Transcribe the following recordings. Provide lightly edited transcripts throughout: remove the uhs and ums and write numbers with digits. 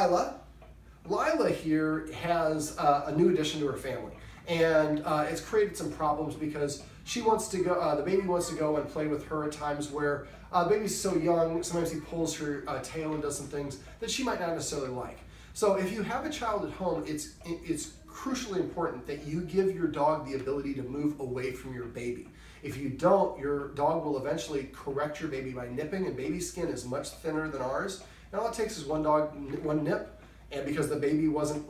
Lila. Lila here has a new addition to her family, and it's created some problems because she wants to go. The baby wants to go and play with her at times where the baby's so young. Sometimes he pulls her tail and does some things that she might not necessarily like. So if you have a child at home, it's crucially important that you give your dog the ability to move away from your baby. If you don't, your dog will eventually correct your baby by nipping, and baby skin is much thinner than ours. And all it takes is one nip, and because the baby wasn't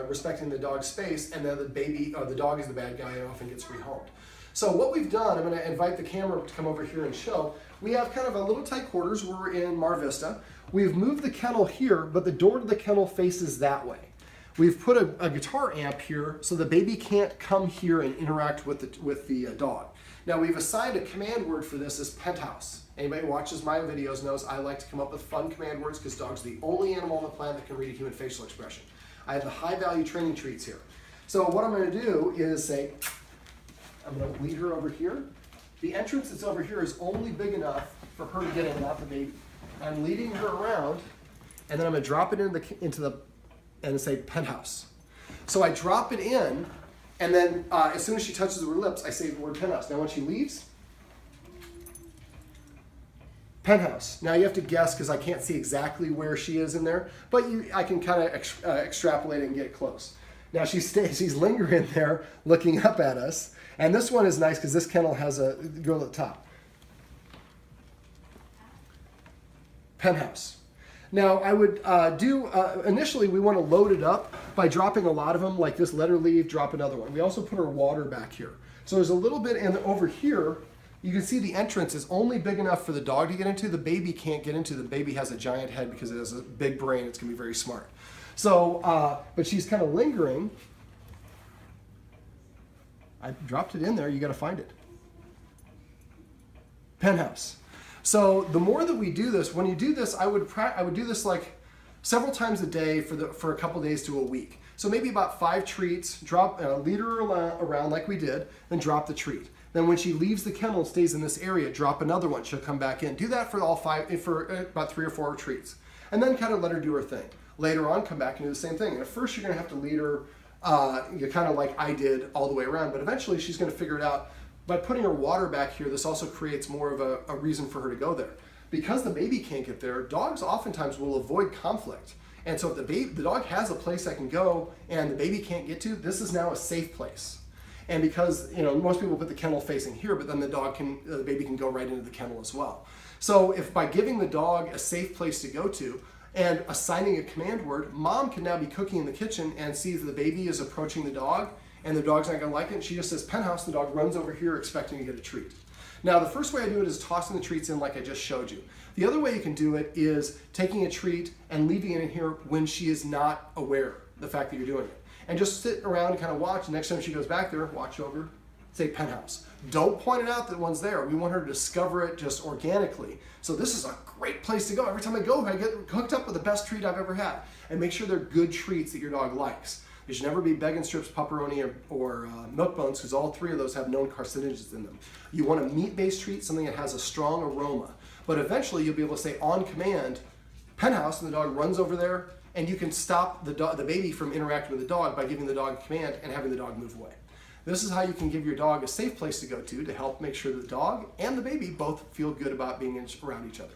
respecting the dog's space, and then the dog is the bad guy and often gets rehomed. So what we've done, I'm going to invite the camera to come over here and show, we have kind of a little tight quarters. We're in Mar Vista. We've moved the kennel here, but the door to the kennel faces that way. We've put a guitar amp here so the baby can't come here and interact with the dog. Now we've assigned a command word for this as penthouse. Anybody who watches my videos knows I like to come up with fun command words because dogs are the only animal on the planet that can read a human facial expression. I have the high value training treats here. So what I'm going to do is say, I'm going to lead her over here. The entrance that's over here is only big enough for her to get in, not the baby. I'm leading her around, and then I'm going to drop it into the and say penthouse. So I drop it in, and then as soon as she touches her lips, I say the word penthouse. Now when she leaves, penthouse. Now you have to guess because I can't see exactly where she is in there, but I can kind of extrapolate and get close. Now she's lingering there looking up at us, and this one is nice because this kennel has a girl at the top. Penthouse. Now I would initially we want to load it up by dropping a lot of them, like this, let her leave, drop another one. We also put our water back here. So there's a little bit, and over here, you can see the entrance is only big enough for the dog to get into. The baby can't get into. The baby has a giant head because it has a big brain. It's going to be very smart. So, but she's kind of lingering. I dropped it in there. You got to find it. Penthouse. So the more that we do this, when you do this, I would do this like several times a day for a couple days to a week. So maybe about 5 treats, lead her around like we did, then drop the treat. Then when she leaves the kennel and stays in this area, drop another one. She'll come back in. Do that for all 5, for about 3 or 4 treats. And then kind of let her do her thing. Later on, come back and do the same thing. And at first, you're going to have to lead her kind of like I did all the way around. But eventually, she's going to figure it out. By putting her water back here, this also creates more of a reason for her to go there. Because the baby can't get there, dogs oftentimes will avoid conflict. And so if the dog has a place that can go and the baby can't get to, this is now a safe place. And because most people put the kennel facing here, but then the baby can go right into the kennel as well. So if by giving the dog a safe place to go to and assigning a command word, mom can now be cooking in the kitchen and sees the baby is approaching the dog, and the dog's not going to like it, and she just says penthouse, the dog runs over here expecting to get a treat. Now the first way I do it is tossing the treats in like I just showed you. The other way you can do it is taking a treat and leaving it in here when she is not aware of the fact that you're doing it. And just sit around and kind of watch. Next time she goes back there, watch over, say penthouse. Don't point it out that one's there. We want her to discover it just organically. So this is a great place to go. Every time I go, I get hooked up with the best treat I've ever had. And make sure they're good treats that your dog likes. They should never be Beggin' Strips, Pepperoni, or Milk Bones, because all 3 of those have known carcinogens in them. You want a meat-based treat, something that has a strong aroma. But eventually you'll be able to say on command, penthouse, and the dog runs over there, and you can stop the baby from interacting with the dog by giving the dog a command and having the dog move away. This is how you can give your dog a safe place to go to help make sure the dog and the baby both feel good about being around each other.